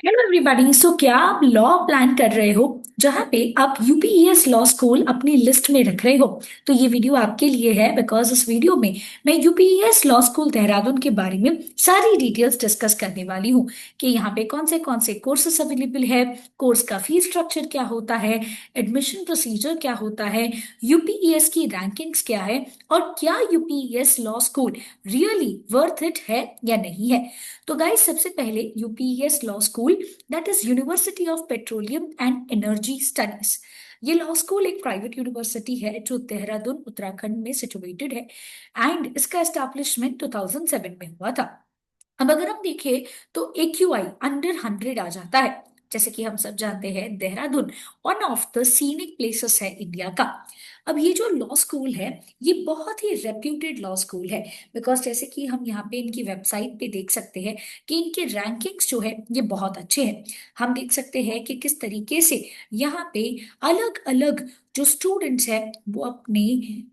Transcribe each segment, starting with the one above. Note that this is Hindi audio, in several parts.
Hello everybody. सो क्या आप लॉ प्लान कर रहे हो जहां पे आप यूपीईएस लॉ स्कूल अपनी लिस्ट में रख रहे हो? तो ये वीडियो आपके लिए है बिकॉज इस वीडियो में मैं यूपीईएस लॉ स्कूल देहरादून के बारे में सारी डिटेल्स डिस्कस करने वाली हूँ कि यहाँ पे कौन से कोर्सेस अवेलेबल है, कोर्स का फीस स्ट्रक्चर क्या होता है, एडमिशन प्रोसीजर क्या होता है, यूपीईएस की रैंकिंग्स क्या है और क्या UPES law school really worth it है या नहीं है। तो गाइस, सबसे पहले UPS law school, that is university of petroleum and energy studies. ये लॉ स्कूल एक प्राइवेट यूनिवर्सिटी है जो देहरादून उत्तराखंड में सिचुएटेड है एंड इसका एस्टैब्लिशमेंट 2007 में हुआ था। अब अगर हम देखें तो AQI अंडर 100 आ जाता है। जैसे कि हम सब जानते हैं Dehradun one of the scenic places है इंडिया का। अब ये जो लॉ स्कूल है ये बहुत ही रेप्यूटेड लॉ स्कूल है बिकॉज जैसे कि हम यहाँ पे इनकी वेबसाइट पे देख सकते हैं कि इनके रैंकिंग्स जो है ये बहुत अच्छे हैं। हम देख सकते हैं कि किस तरीके से यहाँ पे अलग अलग जो स्टूडेंट्स हैं वो अपने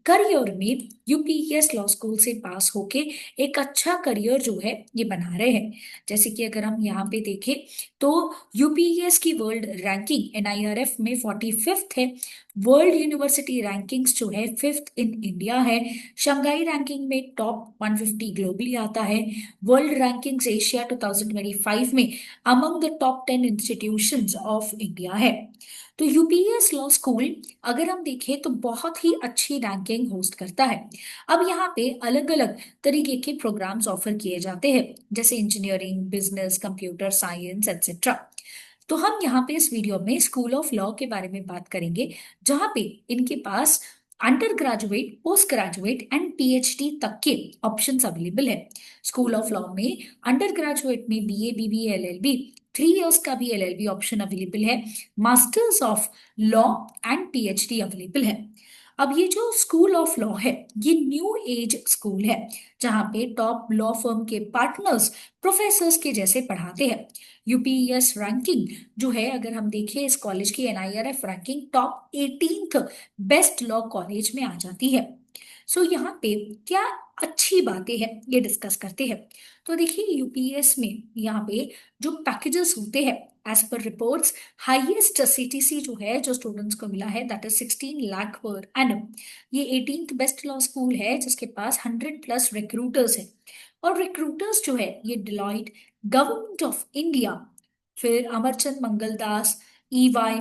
करियर में यूपीएस लॉ स्कूल से पास होके एक अच्छा करियर जो है ये बना रहे हैं। जैसे कि अगर हम यहाँ पे देखें तो यूपीएस की वर्ल्ड रैंकिंग एनआईआरएफ में 45th है। वर्ल्ड यूनिवर्सिटी रैंकिंग्स जो है 5th इन इंडिया है। शंघाई रैंकिंग में टॉप 150 ग्लोबली आता है। वर्ल्ड रैंकिंग्स एशिया 2025 में among the top 10 institutions of India है। तो यूपीएस लॉ स्कूल अगर हम देखें तो बहुत ही अच्छी रैंकिंग होस्ट करता है। अब यहाँ पे अलग अलग तरीके के प्रोग्राम्स ऑफर किए जाते हैं जैसे engineering, business, computer science etcetera. तो हम यहाँ पे इस वीडियो में स्कूल ऑफ लॉ के बारे में बात करेंगे जहाँ पे इनके पास under graduate, post graduate and PhD तक के ऑप्शंस अवेलेबल है। स्कूल ऑफ लॉ में अंडर ग्रेजुएट में बीए, बीबीए, एलएलबी, 3 इयर्स का भी एलएलबी ऑप्शन अवेलेबल है। Masters of law and PhD available है। अब ये जो स्कूल ऑफ लॉ है ये न्यू एज स्कूल है जहाँ पे टॉप लॉ फर्म के पार्टनर्स प्रोफेसर्स के जैसे पढ़ाते हैं। यूपीएस रैंकिंग जो है अगर हम देखें इस कॉलेज की NIRF ranking top 18th best law college में आ जाती है। सो यहाँ पे क्या अच्छी बातें हैं ये डिस्कस करते हैं। तो देखिए यूपीएस में यहाँ पे जो पैकेजेस होते हैं as per reports, highest CTC जो है जो स्टूडेंट्स को मिला है that is 16 lakh per annum. ये 18th बेस्ट लॉ स्कूल है जिसके पास 100+ रिक्रूटर्स है। और रिक्रूटर्स जो है ये डिलॉयट, गवर्नमेंट ऑफ इंडिया, फिर Amarchand Mangaldas, EY,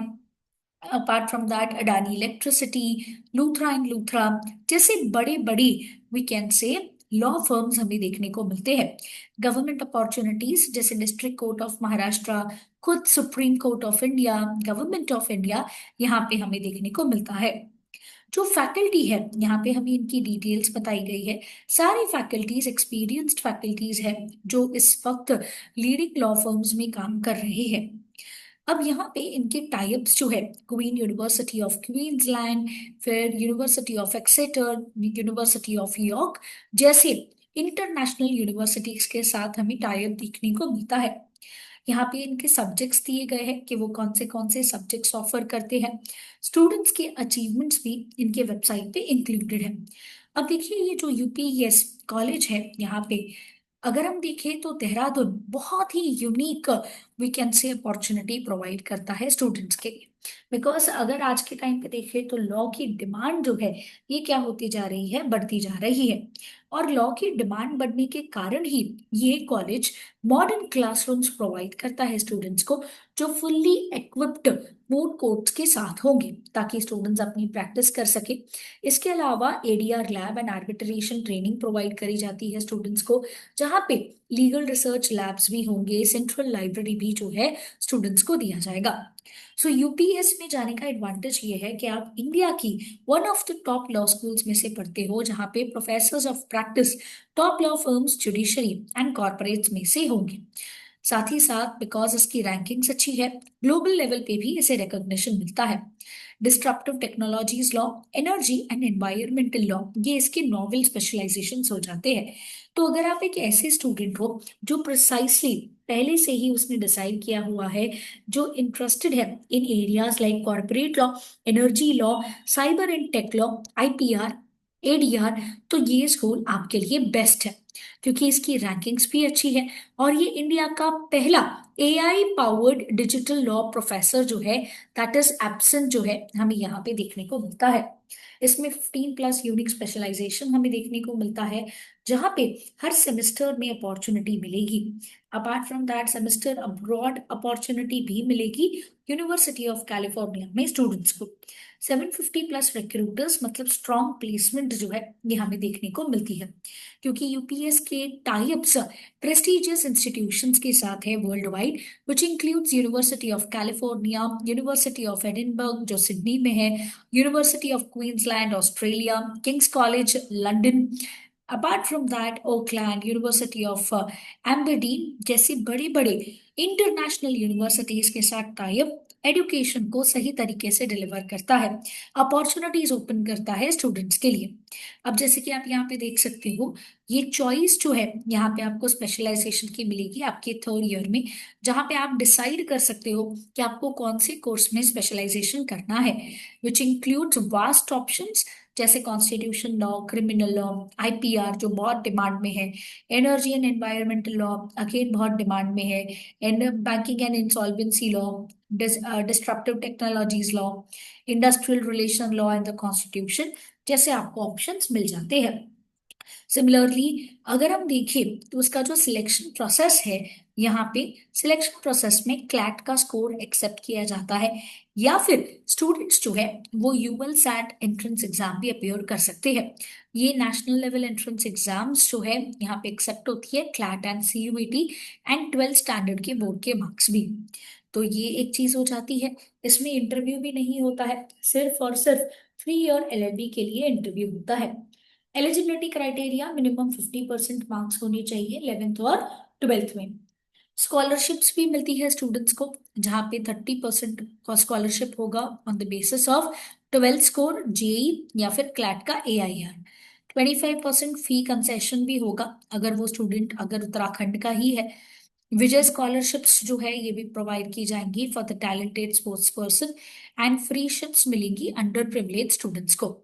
apart from that Adani Electricity, Luthra and Luthra जैसे बड़े बड़ी we can say law firms हमें देखने को मिलते हैं। गवर्नमेंट अपॉर्चुनिटीज जैसे डिस्ट्रिक्ट कोर्ट ऑफ महाराष्ट्र, खुद Supreme Court of India, Government of India यहाँ पे हमें देखने को मिलता है। जो फैकल्टी है यहाँ पे हमें इनकी डिटेल्स बताई गई है। सारी फैकल्टीज एक्सपीरियंस्ड फैकल्टीज है जो इस वक्त लीडिंग लॉ फर्म्स में काम कर रहे हैं। अब यहाँ पे इनके टाइप्स जो है क्वीन यूनिवर्सिटी ऑफ क्वींसलैंड, फिर university of Exeter, university of York जैसे इंटरनेशनल यूनिवर्सिटीज के साथ हमें टाइप देखने को मिलता है। यहाँ पे इनके सब्जेक्ट्स दिए गए हैं कि वो कौन से सब्जेक्ट्स ऑफर करते हैं। स्टूडेंट्स के अचीवमेंट्स भी इनके वेबसाइट पे इंक्लूडेड है। अब देखिए ये जो यूपीएस कॉलेज है यहाँ पे अगर हम देखें तो देहरादून बहुत ही unique we can say opportunity provide करता है स्टूडेंट्स के लिए। बिकॉज अगर आज के टाइम पे देखें तो लॉ की डिमांड जो है ये क्या होती जा रही है, बढ़ती जा रही है। और लॉ की डिमांड बढ़ने के कारण ही ये कॉलेज मॉडर्न क्लासरूम्स प्रोवाइड करता है स्टूडेंट्स को जो फुल्ली इक्विप्ड फूड कोर्ट्स के साथ होंगे ताकि स्टूडेंट्स अपनी प्रैक्टिस कर सके। इसके अलावा ADR lab and arbitration training provide करी जाती है स्टूडेंट्स को जहाँ पे लीगल रिसर्च लैब्स भी होंगे, सेंट्रल लाइब्रेरी भी जो है स्टूडेंट्स को दिया जाएगा। सो यूपीएस में जाने का एडवांटेज ये है कि आप इंडिया की one of the top law schools में से पढ़ते हो जहाँ पे professors of practice top law firms, judiciary and corporates में से होंगे। साथ ही साथ बिकॉज इसकी रैंकिंग्स अच्छी है ग्लोबल लेवल पे भी इसे रिकॉग्निशन मिलता है। Disruptive technologies law, energy and environmental law ये इसके नॉवल स्पेशलाइजेशन हो जाते हैं। तो अगर आप एक ऐसे स्टूडेंट हो जो प्रिसाइसली पहले से ही उसने डिसाइड किया हुआ है, जो इंटरेस्टेड है in areas like corporate law, energy law, cyber and tech law, IPR, ADR, तो ये स्कूल आपके लिए बेस्ट है। क्योंकि इसकी रैंकिंग्स भी अच्छी है और ये इंडिया का पहला AI powered digital law professor जो है, दैट इज एब्सेंट, जो है हमें यहाँ पे देखने को मिलता है। इसमें 15+ यूनिक स्पेशलाइजेशन हमें देखने को मिलता है, जहाँ पे हर सेमेस्टर में अपॉर्चुनिटी मिलेगी। Apart from that semester abroad opportunity भी मिलेगी यूनिवर्सिटी ऑफ कैलिफोर्निया में स्टूडेंट्स को। 750+ रिक्रूटर्स, मतलब स्ट्रॉन्ग प्लेसमेंट जो है ये हमें देखने को मिलती है, क्योंकि यूपीएस के टाइप्स प्रेस्टिजियस इंस्टीट्यूशंस के साथ है world wide, which includes university of California, university of Edinburgh जो सिडनी में है, university of Queensland Australia, King's College London, apart from that Auckland, university of Aberdeen जैसी बड़े बड़े इंटरनेशनल यूनिवर्सिटीज के साथ टाइप एजुकेशन को सही तरीके से डिलीवर करता है, अपॉर्चुनिटीज ओपन करता है स्टूडेंट्स के लिए। अब जैसे कि आप यहाँ पे देख सकते हो, ये चॉइस जो है यहाँ पे आपको स्पेशलाइजेशन की मिलेगी आपके 3rd ईयर में, जहाँ पे आप डिसाइड कर सकते हो कि आपको कौन से कोर्स में स्पेशलाइजेशन करना है, विच इंक्लूड्स वास्ट ऑप्शंस, जैसे constitution law, criminal law, IPR जो बहुत डिमांड में है, energy and environmental law again बहुत डिमांड में है, and banking and insolvency law, disruptive technologies law, industrial relation law and the constitution जैसे आपको ऑप्शंस मिल जाते हैं। सिमिलरली अगर हम देखें तो उसका जो सिलेक्शन प्रोसेस है, यहाँ पे सिलेक्शन प्रोसेस में क्लैट का स्कोर एक्सेप्ट किया जाता है, या फिर स्टूडेंट्स जो है वो यूएल सैट एंट्रेंस एग्जाम भी अपेयर कर सकते हैं। ये नेशनल लेवल एंट्रेंस एग्जाम्स जो है यहाँ पे एक्सेप्ट होती है, CLAT and CUET and 12 standard के बोर्ड के मार्क्स भी। तो ये एक चीज हो जाती है। इसमें इंटरव्यू भी नहीं होता है, सिर्फ और सिर्फ 3 ईयर एलएलबी के लिए इंटरव्यू होता है। एलिजिबिलिटी क्राइटेरिया मिनिमम 50% मार्क्स होने चाहिए 11th और 12th में। स्कॉलरशिप्स भी मिलती है स्टूडेंट्स को, जहाँ पे 30% का स्कॉलरशिप होगा on the basis of 12th score, JEE या फिर क्लैट का एआईआर। 25% फी कंसेशन भी होगा अगर वो स्टूडेंट अगर उत्तराखंड का ही है। विजय स्कॉलरशिप्स जो है ये भी प्रोवाइड की जाएंगी for the talented sports person, and free ships मिलेंगी अंडर प्रिविलेज स्टूडेंट्स को।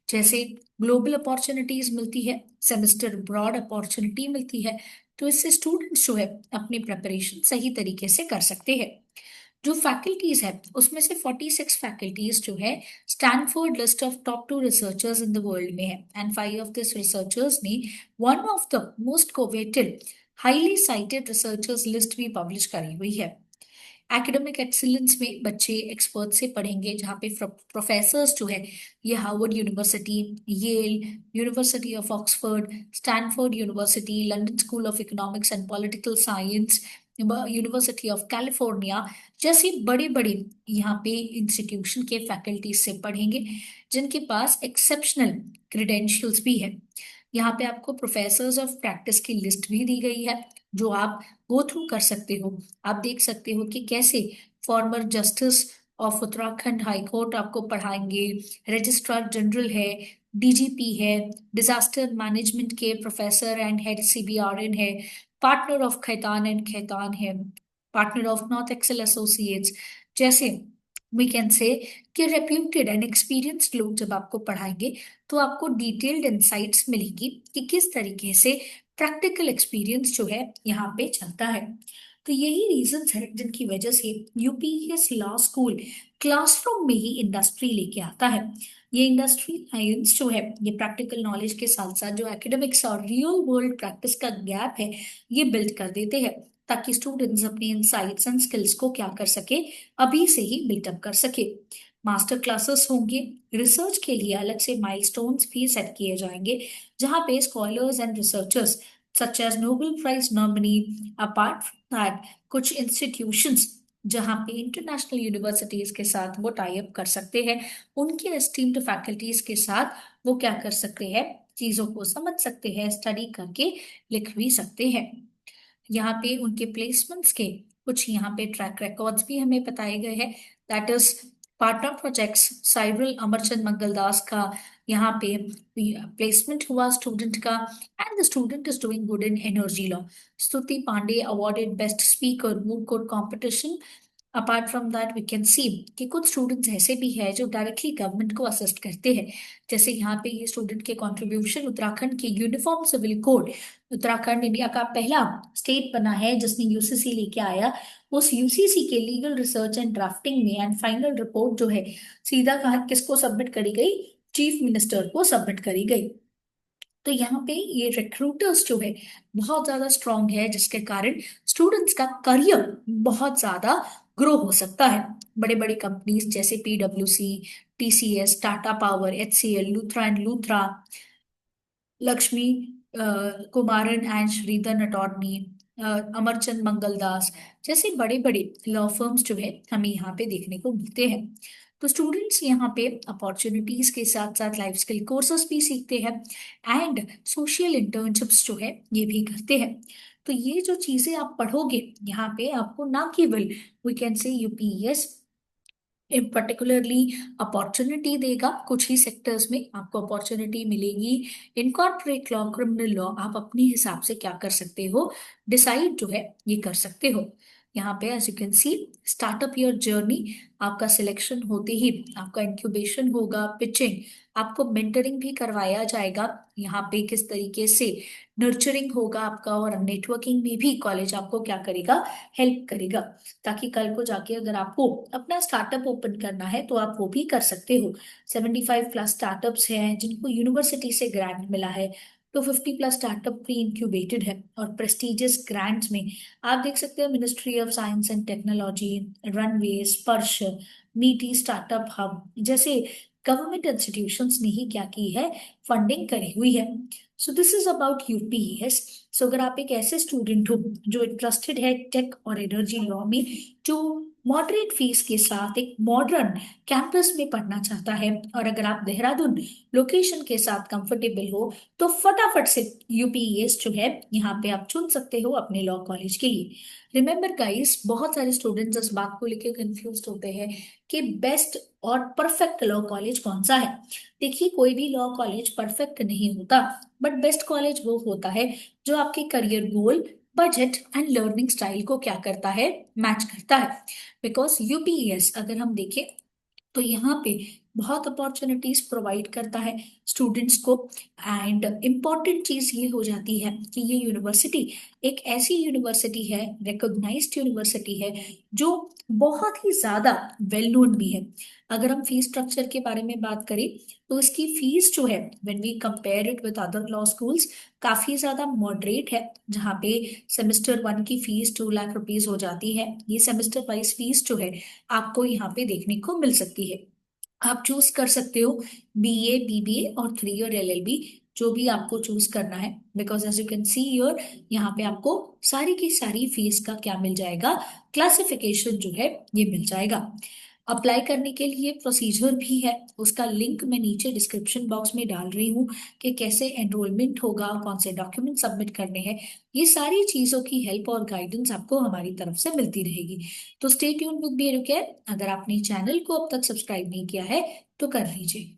जैसे ग्लोबल अपॉर्चुनिटीज मिलती है, सेमेस्टर ब्रॉड अपॉर्चुनिटी मिलती है, तो इससे स्टूडेंट्स जो है अपनी प्रिपरेशन सही तरीके से कर सकते हैं। जो फैकल्टीज है उसमें से 46 फैकल्टीज जो है Stanford list of top 2 researchers in the world में है, एंड 5 ऑफ दिस रिसर्चर्स ने one of the most coveted highly cited researchers list भी पब्लिश करी हुई है। एकेडमिक एक्सीलेंस में बच्चे एक्सपर्ट से पढ़ेंगे, जहाँ पे प्रोफेसर्स जो है ये Harvard University, Yale, University of Oxford, Stanford University, London School of Economics and Political Science, University of California जैसी बड़ी बड़ी यहाँ पे इंस्टीट्यूशन के फैकल्टीज से पढ़ेंगे, जिनके पास एक्सेप्शनल क्रेडेंशियल्स भी है। यहाँ पे आपको प्रोफेसर्स ऑफ प्रैक्टिस की लिस्ट भी दी गई है, जो आप गो थ्रू कर सकते हो। आप देख सकते हो कि कैसे former justice of Uttarakhand high court आपको पढ़ाएंगे, रजिस्ट्रार जनरल है, डीजीपी है, डिजास्टर मैनेजमेंट के प्रोफेसर एंड हेड सीबीआरएन है, partner of Khaitan and Khaitan है, partner of north excel associates जैसे वी कैन से कि रेप्यूटेड एंड एक्सपीरियंस्ड लोग जब आपको पढ़ाएंगे तो आपको डिटेल्ड इंसाइट्स मिलेगी कि किस तरीके से प्रैक्टिकल एक्सपीरियंस जो है यहाँ पे चलता है। तो यही रीजंस है जिनकी वजह से यूपीएस लॉ स्कूल क्लासरूम में ही इंडस्ट्री लेके आता है। ये इंडस्ट्री साइंस जो है ये प्रैक्टिकल नॉलेज के साथ साथ जो एकेडमिक्स और रियल वर्ल्ड प्रैक्टिस का गैप है ये बिल्ड कर देते हैं, ताकि स्टूडेंट्स अपनी इनसाइट्स एंड स्किल्स को क्या कर सके, अभी से ही बिल्टअप कर सके। मास्टर क्लासेस होंगे, रिसर्च के लिए अलग से माइलस्टोन्स भी सेट किए जाएंगे, जहां पे scholars and researchers such as Nobel prize nominee, apart from that कुछ इंस्टीट्यूशंस जहां पे इंटरनेशनल यूनिवर्सिटीज के साथ वो टाई अप कर सकते हैं, उनके एस्टीम्ड फैकल्टीज के साथ वो क्या कर सकते हैं, चीजों को समझ सकते हैं, स्टडी करके लिख भी सकते हैं। यहाँ पे उनके प्लेसमेंट्स के कुछ यहाँ पे ट्रैक रिकॉर्ड्स भी हमें बताए गए हैं, that is partner projects Cyril Amarchand Mangaldas का यहाँ पे प्लेसमेंट हुआ स्टूडेंट का, and the student is doing good in energy law. Stuti Pandey awarded best speaker moot court competition apart from that we can see कि कुछ स्टूडेंट्स ऐसे भी हैं जो डायरेक्टली गवर्नमेंट को असिस्ट करते हैं। जैसे यहाँ पे ये स्टूडेंट के कंट्रीब्यूशन उत्तराखंड के uniform civil code, Uttarakhand India का पहला स्टेट बना है जिसने यूसीसी लेके आया। उस यूसीसी के लीगल रिसर्च एंड ड्राफ्टिंग में एंड फाइनल रिपोर्ट जो है सीधा कहा किसको सबमिट करी गई, चीफ मिनिस्टर को सबमिट करी गई। तो यहाँ पे ये रिक्रूटर्स जो है बहुत ज्यादा स्ट्रांग है, जिसके कारण स्टूडेंट्स का करियर बहुत ज्यादा ग्रो हो सकता है। बड़े बड़े कंपनीज जैसे पीडब्ल्यूसी, TCS, Tata power, HCL, Luthra and Luthra, Lakshmi Kumaran and Sridhar attorney, Amarchand Mangaldas जैसे बड़े बड़े लॉ फर्म्स जो है हमें यहाँ पे देखने को मिलते हैं। तो स्टूडेंट्स यहाँ पे अपॉर्चुनिटीज के साथ साथ लाइफ स्किल कोर्सेस भी सीखते हैं एंड सोशल इंटर्नशिप्स जो है ये भी करते हैं। तो ये जो चीजें आप पढ़ोगे यहाँ पे आपको ना केवल we can say UPS particularly opportunity देगा, कुछ ही सेक्टर्स में आपको अपॉर्चुनिटी मिलेगी। इनकॉर्पोरेट लॉ, क्रिमिनल लॉ आप अपने हिसाब से क्या कर सकते हो, डिसाइड जो है ये कर सकते हो। यहाँ पे as you can see startup your journey, आपका सिलेक्शन होते ही आपका इंक्यूबेशन होगा, पिचिंग, आपको मेंटरिंग भी करवाया जाएगा। यहाँ पे किस तरीके से नर्चरिंग होगा आपका, और नेटवर्किंग में भी कॉलेज आपको क्या करेगा, हेल्प करेगा, ताकि कल को जाके अगर आपको अपना स्टार्टअप ओपन करना है तो आप वो भी कर सकते हो। 75+ स्टार्टअप्स हैं जिनको यूनिवर्सिटी से ग्रांट मिला है। तो 50+ स्टार्टअप प्री इंक्यूबेटेड है, और प्रेस्टिजियस ग्रांट्स में आप देख सकते हो ministry of science and technology, runway, Sparsh, NITI, startup hub जैसे गवर्नमेंट इंस्टीट्यूशंस ने ही क्या की है, फंडिंग करी हुई है। So this is about UPES. So अगर आप एक ऐसे स्टूडेंट हो जो इंटरेस्टेड है टेक और एनर्जी लॉ में, जो मॉडरेट फीस के साथ एक मॉडर्न कैंपस में पढ़ना चाहता है, और अगर आप देहरादून लोकेशन के साथ कंफर्टेबल हो, तो फटाफट से यूपीएस जो है यहाँ पे आप चुन सकते हो अपने लॉ कॉलेज के लिए। रिमेंबर गाइस, बहुत सारे स्टूडेंट्स इस बात को लेकर कंफ्यूज होते हैं कि बेस्ट और परफेक्ट लॉ कॉलेज कौन सा है। देखिए, कोई भी लॉ कॉलेज परफेक्ट नहीं होता, बट बेस्ट कॉलेज वो होता है जो आपके career goal, budget and learning style को क्या करता है, मैच करता है। बिकॉज यूपीएस अगर हम देखें तो यहाँ पे बहुत अपॉर्चुनिटीज प्रोवाइड करता है स्टूडेंट्स को। एंड इम्पॉर्टेंट चीज ये हो जाती है कि ये यूनिवर्सिटी एक ऐसी यूनिवर्सिटी है, रिकॉग्नाइज्ड यूनिवर्सिटी है, जो बहुत ही ज्यादा वेल नोन भी है। अगर हम फीस स्ट्रक्चर के बारे में बात करें तो इसकी फीस जो है when we compare it with other law schools काफी ज्यादा मॉडरेट है। जहाँ पे सेमेस्टर 1 की फीस 2 लाख रुपीज हो जाती है, ये सेमेस्टर वाइज फीस जो है आपको यहाँ पे देखने को मिल सकती है। आप चूज कर सकते हो बीए, बीबीए और 3 ईयर एलएलबी, जो भी आपको चूज करना है। Because as you can see your, यहाँ पे आपको सारी की सारी फीस का क्या मिल जाएगा, क्लासिफिकेशन जो है ये मिल जाएगा। अप्लाई करने के लिए प्रोसीजर भी है, उसका लिंक मैं नीचे डिस्क्रिप्शन बॉक्स में डाल रही हूँ कि कैसे एनरोलमेंट होगा, कौन से डॉक्यूमेंट सबमिट करने हैं। ये सारी चीजों की हेल्प और गाइडेंस आपको हमारी तरफ से मिलती रहेगी। तो stay tune with B Educare. अगर आपने चैनल को अब तक सब्सक्राइब नहीं किया है तो कर लीजिए।